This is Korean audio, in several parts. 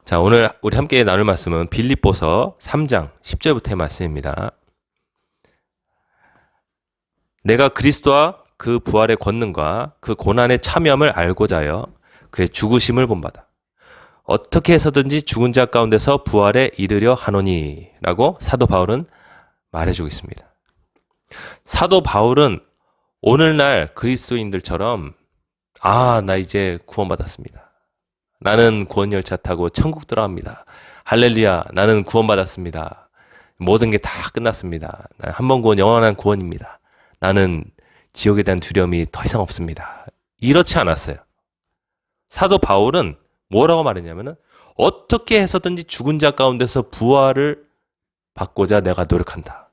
자, 오늘 우리 함께 나눌 말씀은 빌립보서 3장 10절부터의 말씀입니다. 내가 그리스도와 그 부활의 권능과 그 고난의 참여함을 알고자 하여 그의 죽으심을 본받아 어떻게 해서든지 죽은 자 가운데서 부활에 이르려 하노니 라고 사도 바울은 말해주고 있습니다. 사도 바울은 오늘날 그리스도인들처럼 나 이제 구원받았습니다. 나는 구원열차 타고 천국 들어갑니다. 할렐루야, 나는 구원받았습니다. 모든 게 다 끝났습니다. 한 번 구원, 영원한 구원입니다. 나는 지옥에 대한 두려움이 더 이상 없습니다. 이렇지 않았어요. 사도 바울은 뭐라고 말했냐면은 어떻게 해서든지 죽은 자 가운데서 부활을 받고자 내가 노력한다.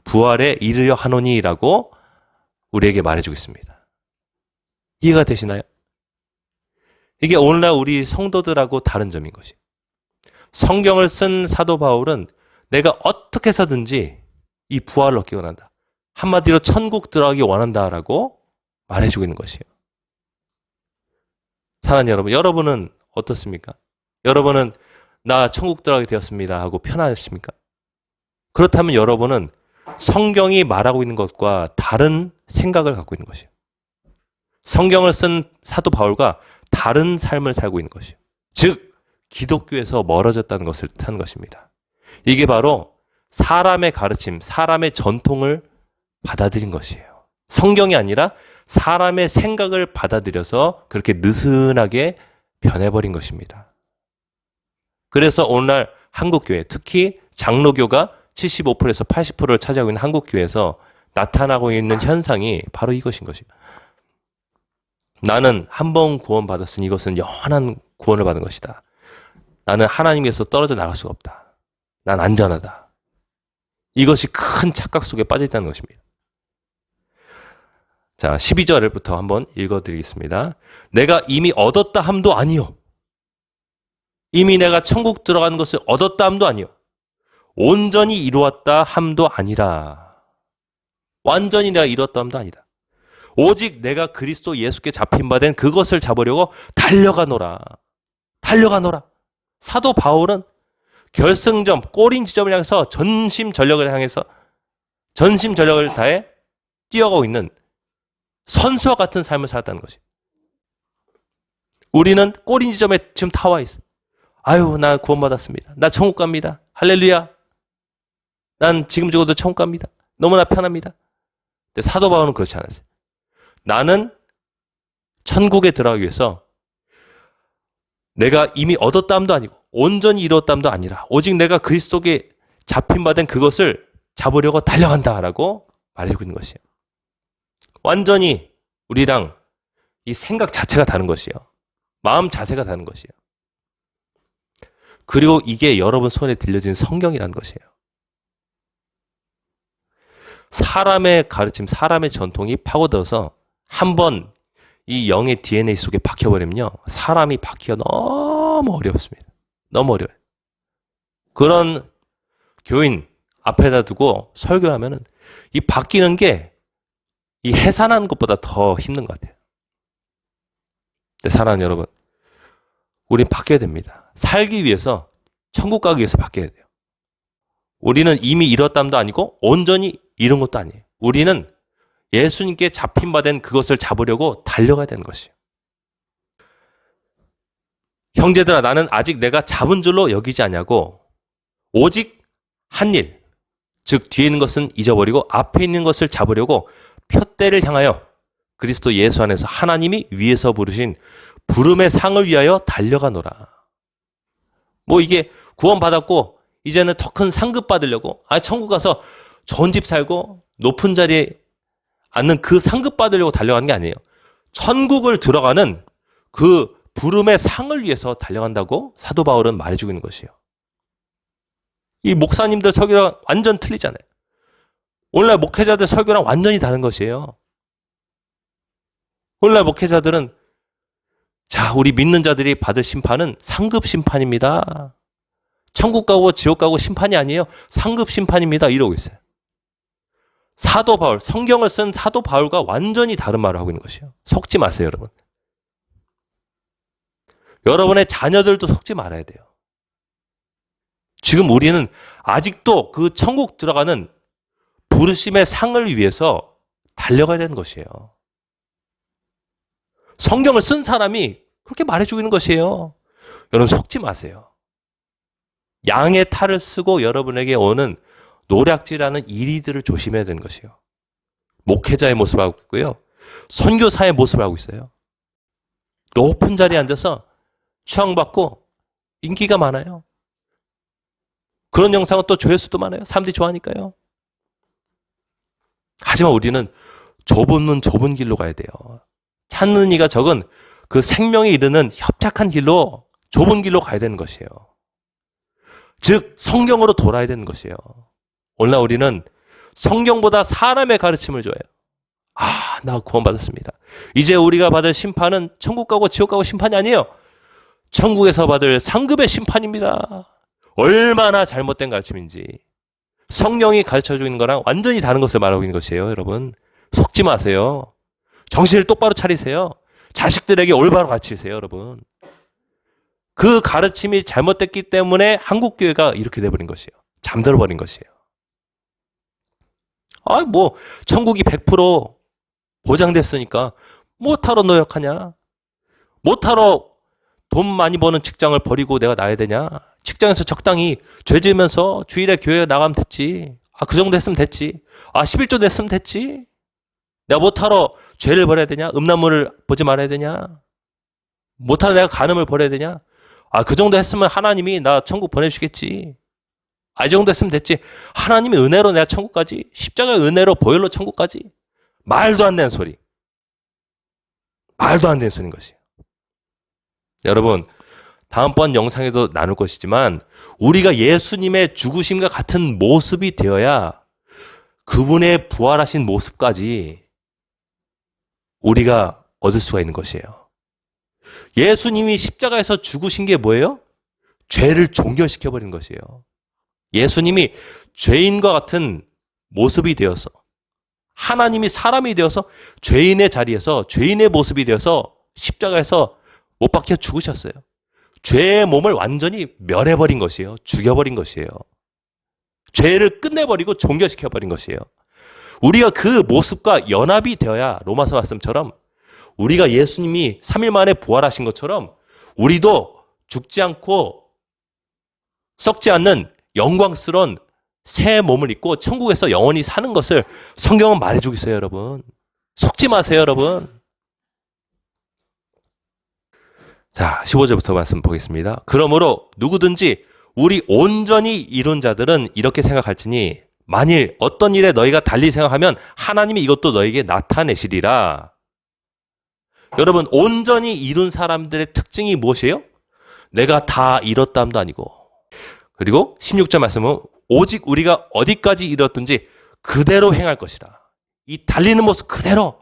부활에 이르려 하노니라고 우리에게 말해주고 있습니다. 이해가 되시나요? 이게 오늘날 우리 성도들하고 다른 점인 것이. 성경을 쓴 사도 바울은 내가 어떻게 해서든지 이 부활을 얻기 원한다. 한마디로 천국 들어가기 원한다라고 말해주고 있는 것이에요. 사랑하는 여러분, 여러분은 어떻습니까? 여러분은 나 천국 들어가게 되었습니다 하고 편하십니까? 그렇다면 여러분은 성경이 말하고 있는 것과 다른 생각을 갖고 있는 것이에요. 성경을 쓴 사도 바울과 다른 삶을 살고 있는 것이에요. 즉, 기독교에서 멀어졌다는 것을 뜻하는 것입니다. 이게 바로 사람의 가르침, 사람의 전통을 받아들인 것이에요. 성경이 아니라 사람의 생각을 받아들여서 그렇게 느슨하게 변해버린 것입니다. 그래서 오늘날 한국교회, 특히 장로교가 75%에서 80%를 차지하고 있는 한국교회에서 나타나고 있는 현상이 바로 이것인 것입니다. 나는 한 번 구원받았으니 이것은 영원한 구원을 받은 것이다. 나는 하나님께서 떨어져 나갈 수가 없다. 난 안전하다. 이것이 큰 착각 속에 빠져 있다는 것입니다. 자, 12절부터 한번 읽어드리겠습니다. 내가 이미 얻었다 함도 아니요. 이미 내가 천국 들어가는 것을 얻었다 함도 아니요. 온전히 이루었다 함도 아니라. 완전히 내가 이루었다 함도 아니다. 오직 내가 그리스도 예수께 잡힌 바 된 그것을 잡으려고 달려가노라. 달려가노라. 사도 바울은 결승점, 골인 지점을 향해서 전심전력을 다해 뛰어가고 있는 선수와 같은 삶을 살았다는 것이. 우리는 골인 지점에 지금 다 와 있어. 나 구원받았습니다. 나 천국 갑니다. 할렐루야. 난 지금 죽어도 천국 갑니다. 너무나 편합니다. 근데 사도 바울은 그렇지 않았어요. 나는 천국에 들어가기 위해서 내가 이미 얻었다 함도 아니고 온전히 이루었다 함도 아니라 오직 내가 그리스도께 잡힌 바 된 그것을 잡으려고 달려간다라고 말해주고 있는 것이에요. 완전히 우리랑 이 생각 자체가 다른 것이에요. 마음 자세가 다른 것이에요. 그리고 이게 여러분 손에 들려진 성경이라는 것이에요. 사람의 가르침, 사람의 전통이 파고들어서 한번 이 영의 DNA 속에 박혀버리면요. 사람이 바뀌기가 너무 어렵습니다. 너무 어려워요. 그런 교인 앞에다 두고 설교를 하면은 이 바뀌는 게 이 해산하는 것보다 더 힘든 것 같아요. 근데 사랑하는 여러분, 우린 바뀌어야 됩니다. 살기 위해서, 천국 가기 위해서 바뀌어야 돼요. 우리는 이미 이뤘담도 아니고 온전히 이룬 것도 아니에요. 우리는 예수님께 잡힌 바 된 그것을 잡으려고 달려가야 되는 것이에요. 형제들아, 나는 아직 내가 잡은 줄로 여기지 않냐고 오직 한 일, 즉 뒤에 있는 것은 잊어버리고 앞에 있는 것을 잡으려고 표대를 향하여 그리스도 예수 안에서 하나님이 위에서 부르신 부름의 상을 위하여 달려가노라. 이게 구원받았고 이제는 더 큰 상급 받으려고 천국 가서 좋은 집 살고 높은 자리에 앉는 그 상급 받으려고 달려가는 게 아니에요. 천국을 들어가는 그 부름의 상을 위해서 달려간다고 사도 바울은 말해주고 있는 것이에요. 이 목사님들 설교랑 완전 틀리잖아요. 오늘날 목회자들 설교랑 완전히 다른 것이에요. 오늘날 목회자들은 우리 믿는 자들이 받을 심판은 상급 심판입니다. 천국 가고 지옥 가고 심판이 아니에요. 상급 심판입니다. 이러고 있어요. 사도 바울, 성경을 쓴 사도 바울과 완전히 다른 말을 하고 있는 것이에요. 속지 마세요, 여러분. 여러분의 자녀들도 속지 말아야 돼요. 지금 우리는 아직도 그 천국 들어가는 부르심의 상을 위해서 달려가야 되는 것이에요. 성경을 쓴 사람이 그렇게 말해주고 있는 것이에요. 여러분 속지 마세요. 양의 탈을 쓰고 여러분에게 오는 노략질하는 이리들을 조심해야 되는 것이에요. 목회자의 모습을 하고 있고요. 선교사의 모습을 하고 있어요. 높은 자리에 앉아서 추앙받고 인기가 많아요. 그런 영상은 또 조회수도 많아요. 사람들이 좋아하니까요. 하지만 우리는 좁은 문 좁은 길로 가야 돼요. 찾는 이가 적은 그 생명에 이르는 협착한 길로, 좁은 길로 가야 되는 것이에요. 즉 성경으로 돌아야 되는 것이에요. 오늘날 우리는 성경보다 사람의 가르침을 줘요. 나 구원받았습니다. 이제 우리가 받을 심판은 천국 가고 지옥 가고 심판이 아니에요. 천국에서 받을 상급의 심판입니다. 얼마나 잘못된 가르침인지. 성령이 가르쳐주고 있는 거랑 완전히 다른 것을 말하고 있는 것이에요. 여러분 속지 마세요. 정신을 똑바로 차리세요. 자식들에게 올바로 가르치세요. 여러분 그 가르침이 잘못됐기 때문에 한국교회가 이렇게 돼버린 것이에요. 잠들어버린 것이에요. 천국이 100% 보장됐으니까 못하러 노력하냐? 못하러 돈 많이 버는 직장을 버리고 내가 나야 되냐? 직장에서 적당히 죄 지으면서 주일에 교회 나가면 됐지. 그 정도 했으면 됐지. 11조 냈으면 됐지. 내가 못하러 죄를 버려야 되냐? 음란물을 보지 말아야 되냐? 못하러 내가 간음을 버려야 되냐? 그 정도 했으면 하나님이 나 천국 보내주겠지. 이 정도 했으면 됐지. 하나님이 은혜로 내가 천국까지, 십자가의 은혜로 보혈로 천국까지. 말도 안 되는 소리. 말도 안 되는 소리인 것이에요. 여러분 다음번 영상에도 나눌 것이지만 우리가 예수님의 죽으심과 같은 모습이 되어야 그분의 부활하신 모습까지 우리가 얻을 수가 있는 것이에요. 예수님이 십자가에서 죽으신 게 뭐예요? 죄를 종결시켜버린 것이에요. 예수님이 죄인과 같은 모습이 되어서 하나님이 사람이 되어서 죄인의 자리에서 죄인의 모습이 되어서 십자가에서 못 박혀 죽으셨어요. 죄의 몸을 완전히 멸해버린 것이에요. 죽여버린 것이에요. 죄를 끝내버리고 종결시켜버린 것이에요. 우리가 그 모습과 연합이 되어야 로마서 말씀처럼 우리가 예수님이 3일 만에 부활하신 것처럼 우리도 죽지 않고 썩지 않는 영광스러운 새 몸을 입고 천국에서 영원히 사는 것을 성경은 말해주고 있어요. 여러분 속지 마세요. 여러분 자 15절부터 말씀 보겠습니다. 그러므로 누구든지 우리 온전히 이룬 자들은 이렇게 생각할지니 만일 어떤 일에 너희가 달리 생각하면 하나님이 이것도 너희에게 나타내시리라. 여러분 온전히 이룬 사람들의 특징이 무엇이에요? 내가 다 이뤘다함도 아니고 그리고 16절 말씀은 오직 우리가 어디까지 이뤘든지 그대로 행할 것이라. 이 달리는 모습 그대로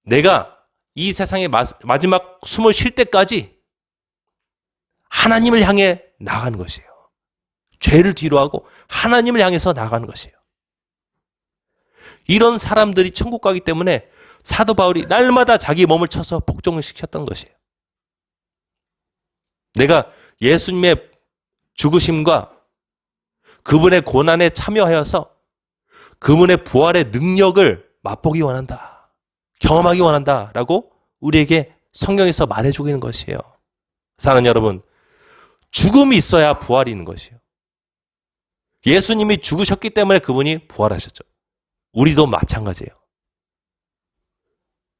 내가 이 세상의 마지막 숨을 쉴 때까지 하나님을 향해 나가는 것이에요. 죄를 뒤로하고 하나님을 향해서 나가는 것이에요. 이런 사람들이 천국 가기 때문에 사도 바울이 날마다 자기 몸을 쳐서 복종을 시켰던 것이에요. 내가 예수님의 죽으심과 그분의 고난에 참여하여서 그분의 부활의 능력을 맛보기 원한다. 경험하기 원한다. 라고 우리에게 성경에서 말해주고 있는 것이에요. 사랑하는 여러분, 죽음이 있어야 부활이 있는 것이에요. 예수님이 죽으셨기 때문에 그분이 부활하셨죠. 우리도 마찬가지예요.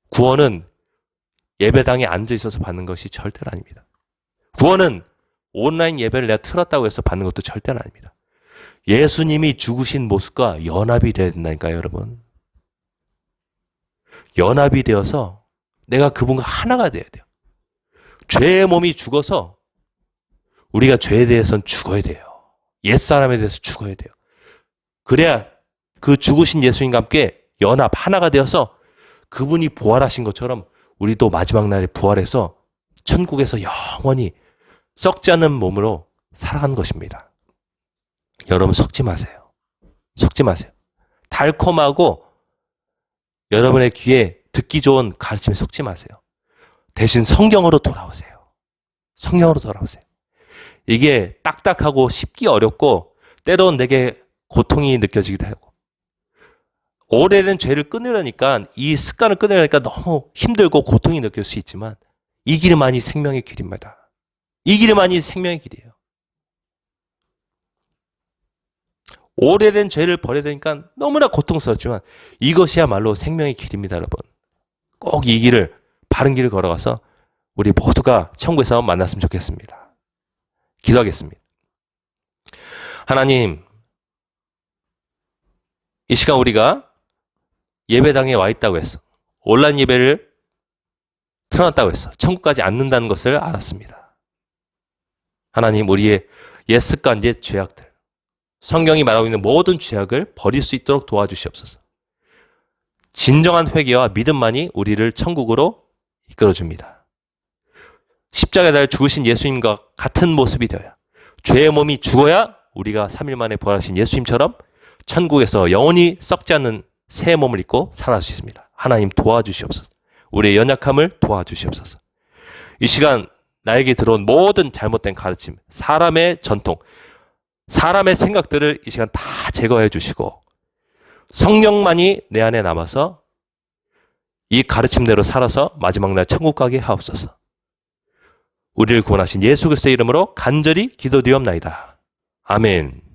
구원은 예배당에 앉아 있어서 받는 것이 절대로 아닙니다. 구원은 온라인 예배를 내가 틀었다고 해서 받는 것도 절대로 아닙니다. 예수님이 죽으신 모습과 연합이 되어야 된다니까요, 여러분. 연합이 되어서 내가 그분과 하나가 돼야 돼요. 죄의 몸이 죽어서 우리가 죄에 대해서는 죽어야 돼요. 옛사람에 대해서 죽어야 돼요. 그래야 그 죽으신 예수님과 함께 연합, 하나가 되어서 그분이 부활하신 것처럼 우리도 마지막 날에 부활해서 천국에서 영원히 썩지 않는 몸으로 살아가는 것입니다. 여러분 속지 마세요. 속지 마세요. 달콤하고 여러분의 귀에 듣기 좋은 가르침에 속지 마세요. 대신 성경으로 돌아오세요. 성경으로 돌아오세요. 이게 딱딱하고 쉽기 어렵고 때론 내게 고통이 느껴지기도 하고 오래된 죄를 끊으려니까 이 습관을 끊으려니까 너무 힘들고 고통이 느낄 수 있지만 이 길만이 생명의 길입니다. 이 길만이 생명의 길이에요. 오래된 죄를 버려야 되니까 너무나 고통스럽지만 이것이야말로 생명의 길입니다, 여러분. 꼭 이 길을 바른 길을 걸어가서 우리 모두가 천국에서 만났으면 좋겠습니다. 기도하겠습니다. 하나님, 이 시간 우리가 예배당에 와 있다고 했어. 온라인 예배를 틀어놨다고 했어. 천국까지 앉는다는 것을 알았습니다. 하나님, 우리의 옛 습관, 옛 죄악들, 성경이 말하고 있는 모든 죄악을 버릴 수 있도록 도와주시옵소서. 진정한 회개와 믿음만이 우리를 천국으로 이끌어줍니다. 십자가에 달려 죽으신 예수님과 같은 모습이 되어야, 죄의 몸이 죽어야 우리가 3일 만에 부활하신 예수님처럼 천국에서 영원히 썩지 않는 새 몸을 입고 살아갈 수 있습니다. 하나님 도와주시옵소서. 우리의 연약함을 도와주시옵소서. 이 시간 나에게 들어온 모든 잘못된 가르침, 사람의 전통, 사람의 생각들을 이 시간 다 제거해 주시고 성령만이 내 안에 남아서 이 가르침대로 살아서 마지막 날 천국 가게 하옵소서. 우리를 구원하신 예수 그리스도의 이름으로 간절히 기도드리옵나이다. 아멘.